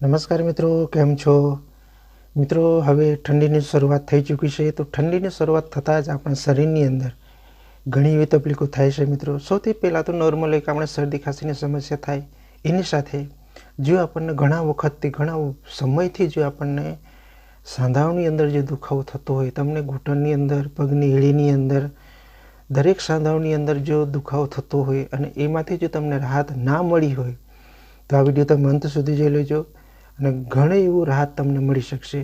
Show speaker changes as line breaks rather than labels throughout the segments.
નમસ્કાર મિત્રો, કેમ છો મિત્રો? હવે ઠંડીની શરૂઆત થઈ ચૂકી છે, તો ઠંડીની શરૂઆત થતાં જ આપણા શરીરની અંદર ઘણી એવી તકલીફો થાય છે મિત્રો. સૌથી પહેલાં તો નોર્મલ એક આપણે શરદી ખાંસીની સમસ્યા થાય, એની સાથે જો આપણને ઘણા વખતથી ઘણા સમયથી જો આપણને સાંધાઓની અંદર જે દુખાવો થતો હોય, તમને ઘૂંટણની અંદર, પગની એડીની અંદર, દરેક સાંધાઓની અંદર જો દુખાવો થતો હોય અને એમાંથી જો તમને રાહત ના મળી હોય તો આ વિડીયો તમે અંત સુધી જોઈ લેજો અને ઘણી એવું રાહત તમને મળી શકશે.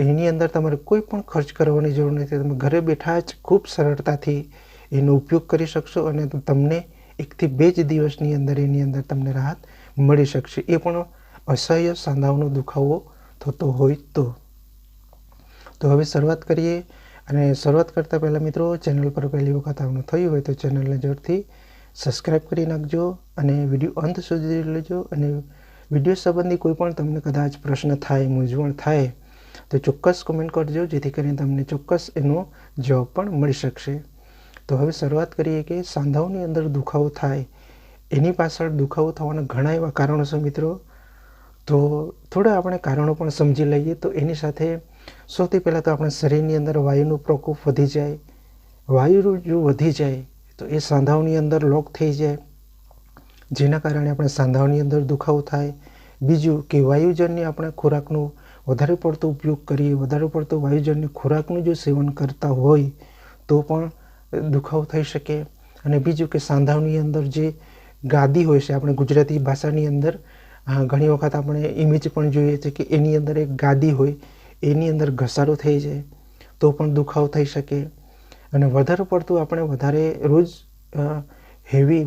એની અંદર તમારે કોઈ પણ ખર્ચ કરવાની જરૂર નથી. તમે ઘરે બેઠા જ ખૂબ સરળતાથી એનો ઉપયોગ કરી શકશો અને તમને 1 થી 2 જ દિવસની અંદર એની અંદર તમને રાહત મળી શકશે. એ પણ અસહ્ય સાંધાઓનો દુખાવો થતો હોય તો હવે શરૂઆત કરીએ. અને શરૂઆત કરતાં પહેલાં મિત્રો, ચેનલ પર પહેલી વખત આવવાનું થયું હોય તો ચેનલને જરૂરથી સબસ્ક્રાઈબ કરી નાખજો અને વિડીયો અંત સુધી જોઈ લેજો. અને વિડીયો સંબંધી કોઈ પણ તમને કદાચ પ્રશ્ન થાય, મૂંઝવણ થાય તો ચોક્કસ કમેન્ટ કરજો, જેથી કરીને તમને ચોક્કસ એનો જવાબ પણ મળી શકશે. તો હવે શરૂઆત કરીએ કે સાંધાઓની અંદર દુખાવો થાય, એની પાછળ દુખાવો થવાના ઘણા એવા કારણો છે મિત્રો. તો થોડા આપણે કારણો પણ સમજી લઈએ. તો એની સાથે સૌથી પહેલાં તો આપણા શરીરની અંદર વાયુનો પ્રકોપ વધી જાય. વાયુ જો વધી જાય તો એ સાંધાઓની અંદર લોક થઈ જાય, જેના કારણે આપણે સાંધાઓની અંદર દુખાવો થાય. બીજું કે વાયુજન્ય આપણે ખોરાકનો વધારે પડતો ઉપયોગ કરીએ, વધારે પડતો વાયુજન્ય ખોરાકનું જો સેવન કરતા હોય તો પણ દુખાવો થઈ શકે. અને બીજું કે સાંધાઓની અંદર જે ગાદી હોય છે, આપણે ગુજરાતી ભાષાની અંદર ઘણી વખત આપણે ઇમેજ પણ જોઈએ છે કે એની અંદર એક ગાદી હોય, એની અંદર ઘસારો થઈ જાય તો પણ દુખાવો થઈ શકે. અને વધારે પડતું આપણે રોજ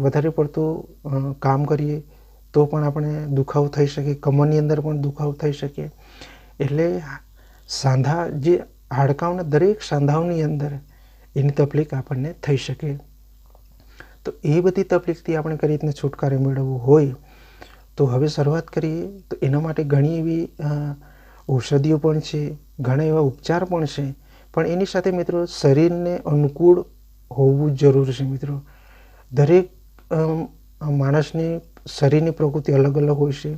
વધારે પડતું કામ કરીએ તો પણ આપણે દુખાવો થઈ શકે. કમરની અંદર પણ દુખાવો થઈ શકે. એટલે સાંધા જે હાડકાંના દરેક સાંધાઓની અંદર એની તકલીફ આપણને થઈ શકે. તો એ બધી તકલીફથી આપણે કઈ રીતના છુટકારો મેળવવો હોય તો હવે શરૂઆત કરીએ. તો એના માટે ઘણી એવી ઔષધિઓ પણ છે, ઘણા એવા ઉપચાર પણ છે, પણ એની સાથે મિત્રો શરીરને અનુકૂળ હોવું જરૂરી છે મિત્રો. દરેક માણસની શરીરની પ્રકૃતિ અલગ અલગ હોય છે.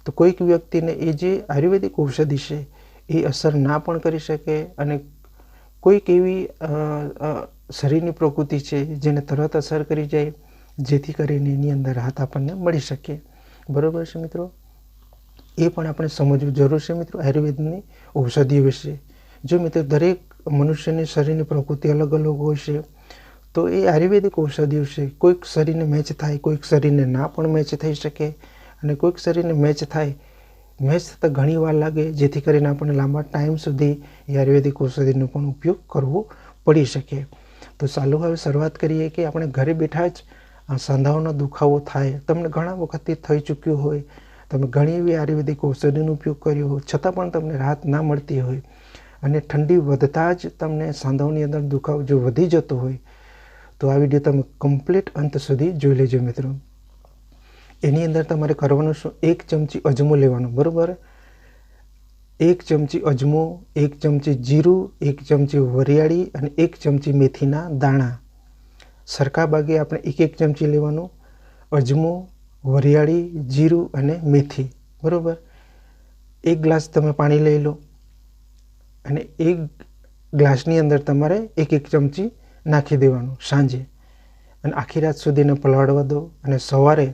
તો કોઈક વ્યક્તિને એ જે આયુર્વેદિક ઔષધિ છે એ અસર ના પણ કરી શકે, અને કોઈક એવી શરીરની પ્રકૃતિ છે જેને તરત અસર કરી જાય, જેથી કરીને એની અંદર રાહત આપણને મળી શકે. બરાબર છે મિત્રો? એ પણ આપણે સમજવું જરૂર છે મિત્રો આયુર્વેદની ઔષધિઓ વિશે. જો મિત્રો દરેક મનુષ્યની શરીરની પ્રકૃતિ અલગ અલગ હોય છે, તો એ આયુર્વેદિક ઔષધિઓ છે. કોઈક શરીરને મેચ થાય, કોઈક શરીરને ના પણ મેચ થઈ શકે, અને કોઈક શરીરને મેચ થતાં ઘણી વાર લાગે, જેથી કરીને આપણને લાંબા ટાઈમ સુધી એ આયુર્વેદિક ઔષધિનો પણ ઉપયોગ કરવો પડી શકે. તો ચાલો હવે શરૂઆત કરીએ કે આપણે ઘરે બેઠા જ સાંધાઓનો દુખાવો થાય, તમને ઘણા વખતથી થઈ ચૂક્યું હોય, તમે ઘણી એવી આયુર્વેદિક ઔષધિનો ઉપયોગ કર્યો હોય છતાં પણ તમને રાહત ના મળતી હોય, અને ઠંડી વધતાં જ તમને સાંધાઓની અંદર દુખાવો જો વધી જતો હોય તો આ વિડીયો તમે કમ્પ્લીટ અંત સુધી જોઈ લેજો મિત્રો. એની અંદર તમારે કરવાનું શું, 1 ચમચી અજમો લેવાનો, બરાબર? 1 ચમચી અજમો, 1 ચમચી જીરું, 1 ચમચી વરિયાળી અને 1 ચમચી મેથીના દાણા. સરખા ભાગે આપણે 1 ચમચી લેવાનું. અજમો, વરિયાળી, જીરું અને મેથી, બરાબર? 1 ગ્લાસ તમે પાણી લઈ લો અને 1 ગ્લાસની અંદર તમારે 1 ચમચી નાખી દેવાનું સાંજે, અને આખી રાત સુધી એને પલાળવા દો. અને સવારે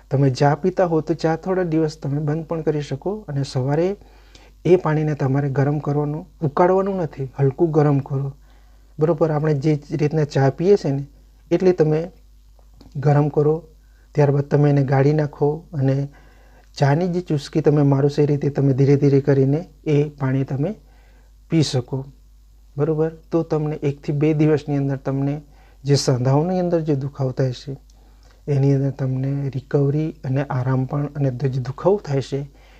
તમે ચા પીતા હો તો ચા થોડા દિવસ તમે બંધ પણ કરી શકો, અને સવારે એ પાણીને તમારે ગરમ કરવાનું, ઉકાળવાનું નથી, હલકું ગરમ કરો, બરાબર? આપણે જે રીતના ચા પીએ છીએ ને એટલે તમે ગરમ કરો. ત્યારબાદ તમે એને ગાળી નાખો અને ચાની જે ચૂસકી તમે મારો છે એ રીતે તમે ધીરે ધીરે કરીને એ પાણી તમે પી શકો, બરાબર? તો તમને 1 થી 2 દિવસની અંદર તમને જે સાંધાઓની અંદર જે દુખાવો થાય છે એની અંદર તમને રિકવરી અને આરામ પણ, અને જે દુખાવો થાય છે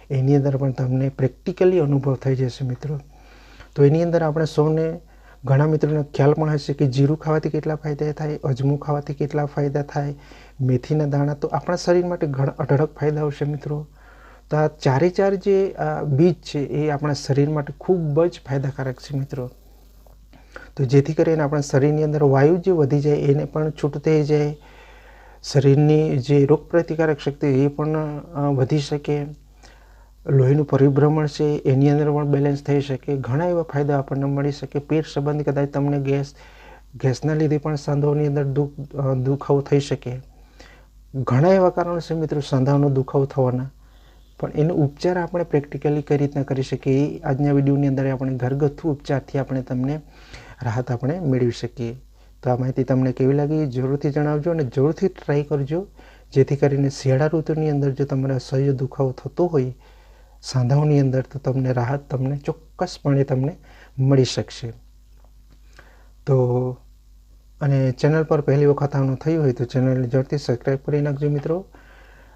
એની અંદર પણ તમને પ્રેક્ટિકલી અનુભવ થઈ જશે મિત્રો. તો એની અંદર આપણે સૌને, ઘણા મિત્રોને ખ્યાલ પણ હશે કે જીરું ખાવાથી કેટલા ફાયદા થાય, અજમો ખાવાથી કેટલા ફાયદા થાય, મેથીના દાણા, તો આપણા શરીર માટે ઘણા અઢળક ફાયદાઓ છે મિત્રો. તો આ ચારે જે બીજ છે એ આપણા શરીર માટે ખૂબ જ ફાયદાકારક છે મિત્રો. તો જેથી કરીને આપણા શરીરની અંદર વાયુ જે વધી જાય એને પણ છૂટ થઈ જાય, શરીરની જે રોગપ્રતિકારક શક્તિ એ પણ વધી શકે, લોહીનું પરિભ્રમણ છે એની અંદર પણ બેલેન્સ થઈ શકે, ઘણા એવા ફાયદા આપણને મળી શકે. પેટ સંબંધી કદાચ તમને ગેસના લીધે પણ સાંધાઓની અંદર દુખાવો થઈ શકે. ઘણા એવા કારણો છે મિત્રો સાંધાનો દુખાવો થવાના, પણ એનો ઉપચાર આપણે પ્રેક્ટિકલી કઈ રીતના કરી શકીએ એ આજના વિડીયોની અંદર આપણે ઘરગથ્થુ ઉપચારથી આપણે તમને રાહત આપણે મેળવી શકીએ. તો આ માહિતી તમને કેવી લાગી જરૂરથી જણાવજો અને જરૂરથી ટ્રાય કરજો, જેથી કરીને શિયાળા ઋતુની અંદર જો તમારે અસહ્ય દુખાવો થતો હોય સાંધાઓની અંદર તો તમને રાહત તમને ચોક્કસપણે તમને મળી શકશે. તો અને ચેનલ પર પહેલી વખત આવવાનું થયું હોય તો ચેનલને જરૂરથી સબસ્ક્રાઈબ કરી નાખજો મિત્રો.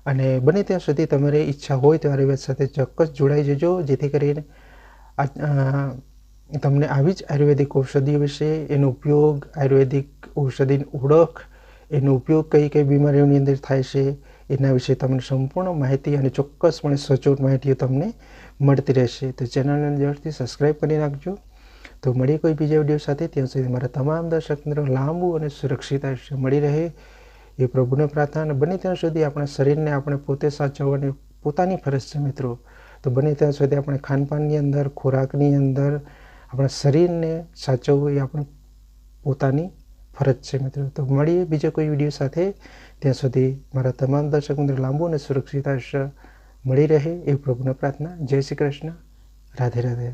અને બને ત્યાં સુધી તમારી ઈચ્છા હોય તો આયુર્વેદ સાથે ચોક્કસ જોડાઈ જજો, જેથી કરીને તમને આવી જ આયુર્વેદિક ઔષધિઓ વિશે, એનો ઉપયોગ, આયુર્વેદિક ઔષધિની ઓળખ, એનો ઉપયોગ કઈ કઈ બીમારીઓની અંદર થાય છે એના વિશે તમને સંપૂર્ણ માહિતી અને ચોક્કસપણે સચોટ માહિતીઓ તમને મળતી રહેશે. તો ચેનલને જરૂરથી સબસ્ક્રાઈબ કરી નાખજો. તો મળીએ કોઈ બીજા વિડીયો સાથે. ત્યાં સુધી મારા તમામ દર્શક મિત્રો લાંબુ અને સુરક્ષિત આયુષ્ય મળી રહે એ પ્રભુને પ્રાર્થના. અને બને ત્યાં સુધી આપણા શરીરને આપણે પોતે સાચવવાની પોતાની ફરજ છે મિત્રો. તો બને ત્યાં સુધી આપણે ખાનપાનની અંદર, ખોરાકની અંદર આપણા શરીરને સાચવવું એ આપણે પોતાની ફરજ છે મિત્રો. તો મળીએ બીજા કોઈ વિડીયો સાથે. ત્યાં સુધી મારા તમામ દર્શક મિત્રો લાંબુ અને સુરક્ષિત આયુષ્ય મળી રહે એ પ્રભુને પ્રાર્થના. જય શ્રી કૃષ્ણ. રાધે રાધે.